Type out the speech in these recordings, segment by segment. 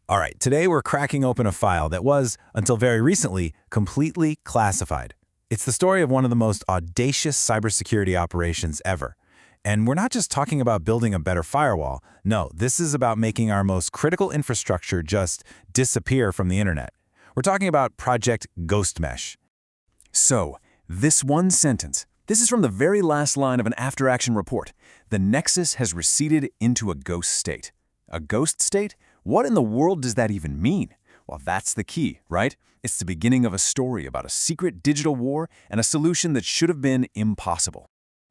All right, today we're cracking open a file that was, until very recently, completely classified. It's the story of one of the most audacious cybersecurity operations ever. And we're not just talking about building a better firewall. No, this is about making our most critical infrastructure just disappear from the internet. We're talking about Project Ghost Mesh. So, this one sentence, this is from the very last line of an after-action report. The Nexus has receded into a ghost state. A ghost state? What in the world does that even mean? Well, that's the key, right? It's the beginning of a story about a secret digital war and a solution that should have been impossible.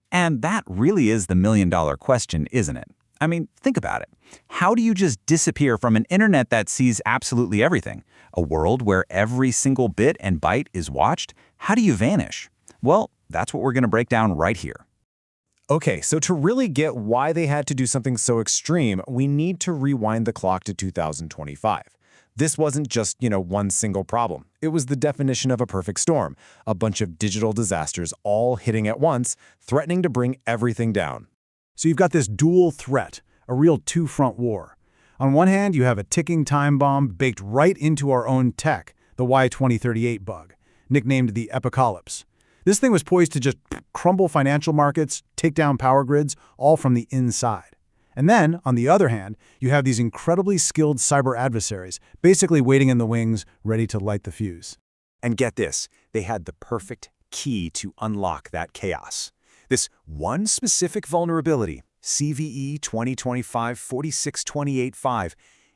And that really is the million-dollar question, isn't it? I mean, think about it. How do you just disappear from an internet that sees absolutely everything? A world where every single bit and byte is watched? How do you vanish? Well, that's what we're going to break down right here. Okay, so to really get why they had to do something so extreme, we need to rewind the clock to 2025. This wasn't just, one single problem. It was the definition of a perfect storm, a bunch of digital disasters all hitting at once, threatening to bring everything down. So you've got this dual threat, a real two-front war. On one hand, you have a ticking time bomb baked right into our own tech, the Y2038 bug, nicknamed the Epochalypse. This thing was poised to just crumble financial markets, take down power grids, all from the inside. And then, on the other hand, you have these incredibly skilled cyber adversaries, basically waiting in the wings, ready to light the fuse. And get this, they had the perfect key to unlock that chaos. This one specific vulnerability, CVE 2025-46285,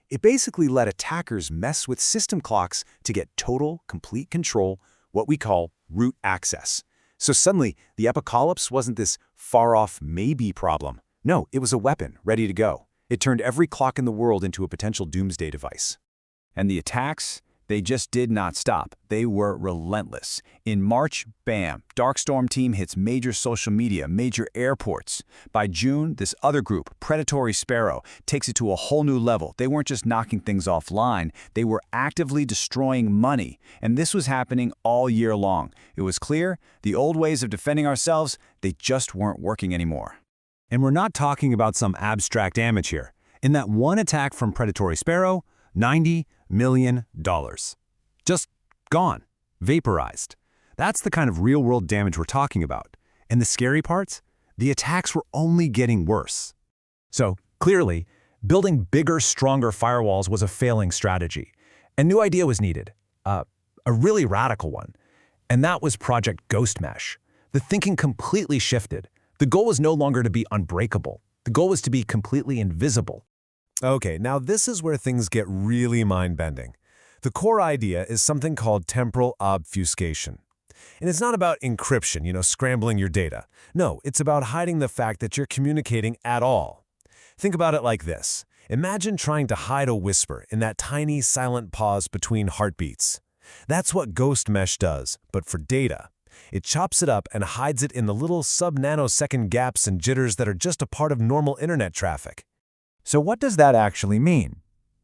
it basically let attackers mess with system clocks to get total, complete control, what we call root access. So suddenly, the Epochalypse wasn't this far-off maybe problem. No, it was a weapon, ready to go. It turned every clock in the world into a potential doomsday device. And the attacks? They just did not stop. They were relentless. In March, bam, Darkstorm team hits major social media, major airports. By June, this other group, Predatory Sparrow, takes it to a whole new level. They weren't just knocking things offline, they were actively destroying money. And this was happening all year long. It was clear, the old ways of defending ourselves, they just weren't working anymore. And we're not talking about some abstract damage here. In that one attack from Predatory Sparrow, $90 million. Just gone. Vaporized. That's the kind of real-world damage we're talking about. And the scary parts? The attacks were only getting worse. So, clearly, building bigger, stronger firewalls was a failing strategy. A new idea was needed. A really radical one. And that was Project Ghost Mesh. The thinking completely shifted. The goal was no longer to be unbreakable. The goal was to be completely invisible. Okay, now this is where things get really mind-bending. The core idea is something called temporal obfuscation. And it's not about encryption, scrambling your data. No, it's about hiding the fact that you're communicating at all. Think about it like this. Imagine trying to hide a whisper in that tiny silent pause between heartbeats. That's what Ghost Mesh does, but for data. It chops it up and hides it in the little sub-nanosecond gaps and jitters that are just a part of normal internet traffic. So what does that actually mean?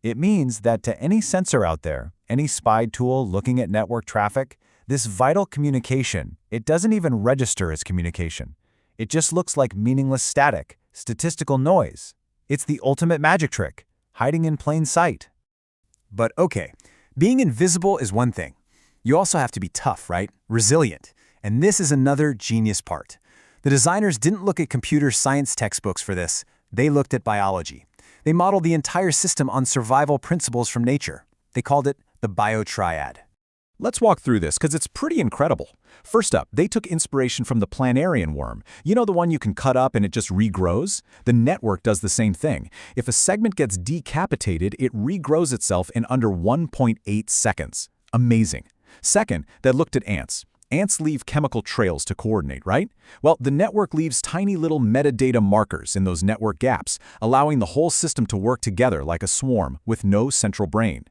It means that to any sensor out there, any spy tool looking at network traffic, this vital communication, it doesn't even register as communication. It just looks like meaningless static, statistical noise. It's the ultimate magic trick, hiding in plain sight. But okay, being invisible is one thing. You also have to be tough, right? Resilient. And this is another genius part. The designers didn't look at computer science textbooks for this. They looked at biology. They modeled the entire system on survival principles from nature. They called it the biotriad. Let's walk through this because it's pretty incredible. First up, they took inspiration from the planarian worm. You know, the one you can cut up and it just regrows? The network does the same thing. If a segment gets decapitated, it regrows itself in under 1.8 seconds. Amazing. Second, they looked at ants. Ants leave chemical trails to coordinate, right? Well, the network leaves tiny little metadata markers in those network gaps, allowing the whole system to work together like a swarm with no central brain.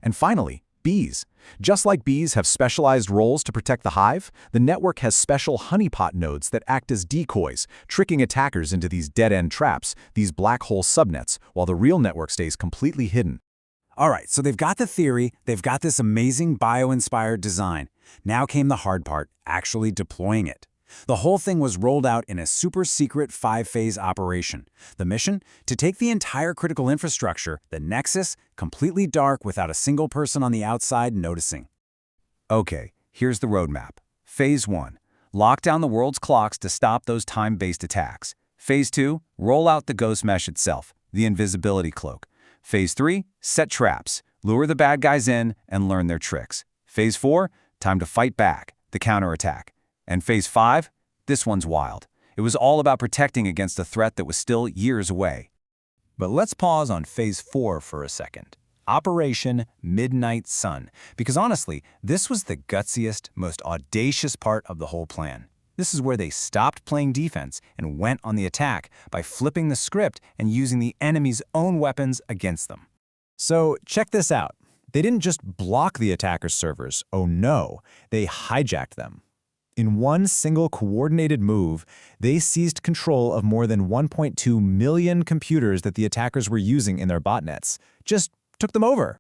And finally, bees. Just like bees have specialized roles to protect the hive, the network has special honeypot nodes that act as decoys, tricking attackers into these dead-end traps, these black hole subnets, while the real network stays completely hidden. All right, so they've got the theory, they've got this amazing bio-inspired design. Now came the hard part, actually deploying it. The whole thing was rolled out in a super-secret 5-phase operation. The mission? To take the entire critical infrastructure, the Nexus, completely dark without a single person on the outside noticing. Okay, here's the roadmap. Phase 1. Lock down the world's clocks to stop those time-based attacks. Phase 2. Roll out the ghost mesh itself, the invisibility cloak. Phase 3. Set traps. Lure the bad guys in and learn their tricks. Phase 4. Time to fight back, the counterattack. And Phase 5? This one's wild. It was all about protecting against a threat that was still years away. But let's pause on Phase 4 for a second. Operation Midnight Sun. Because honestly, this was the gutsiest, most audacious part of the whole plan. This is where they stopped playing defense and went on the attack by flipping the script and using the enemy's own weapons against them. So check this out. They didn't just block the attacker's servers. Oh no, they hijacked them. In one single coordinated move, they seized control of more than 1.2 million computers that the attackers were using in their botnets. Just took them over.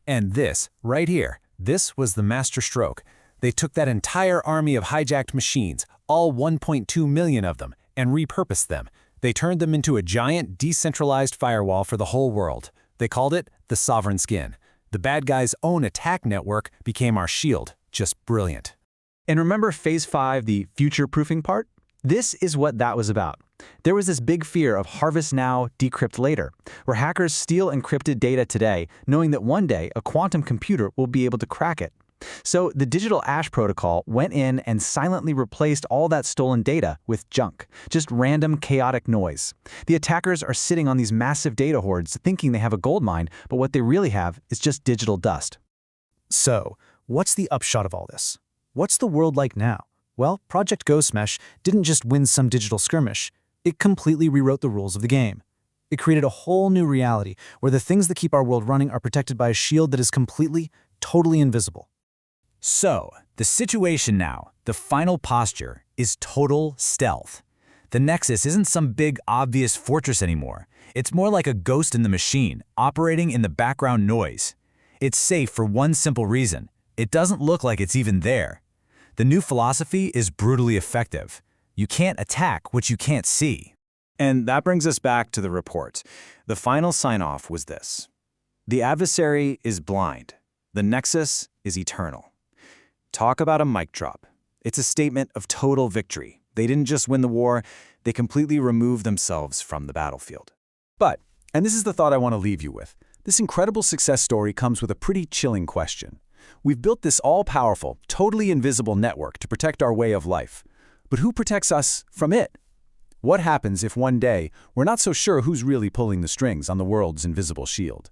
And this, right here, this was the master stroke. They took that entire army of hijacked machines, all 1.2 million of them, and repurposed them. They turned them into a giant, decentralized firewall for the whole world. They called it the Sovereign Skin. The bad guy's own attack network became our shield. Just brilliant. And remember Phase 5, the future-proofing part? This is what that was about. There was this big fear of harvest now, decrypt later, where hackers steal encrypted data today, knowing that one day a quantum computer will be able to crack it. So the digital ash protocol went in and silently replaced all that stolen data with junk, just random chaotic noise. The attackers are sitting on these massive data hoards thinking they have a gold mine, but what they really have is just digital dust. So, what's the upshot of all this? What's the world like now? Well, Project Ghostmesh didn't just win some digital skirmish. It completely rewrote the rules of the game. It created a whole new reality where the things that keep our world running are protected by a shield that is completely, totally invisible. So, the situation now, the final posture, is total stealth. The Nexus isn't some big, obvious fortress anymore. It's more like a ghost in the machine, operating in the background noise. It's safe for one simple reason. It doesn't look like it's even there. The new philosophy is brutally effective. You can't attack what you can't see. And that brings us back to the report. The final sign-off was this. The adversary is blind. The Nexus is eternal. Talk about a mic drop. It's a statement of total victory. They didn't just win the war, they completely removed themselves from the battlefield. But, and this is the thought I want to leave you with, this incredible success story comes with a pretty chilling question. We've built this all-powerful, totally invisible network to protect our way of life. But who protects us from it? What happens if one day we're not so sure who's really pulling the strings on the world's invisible shield?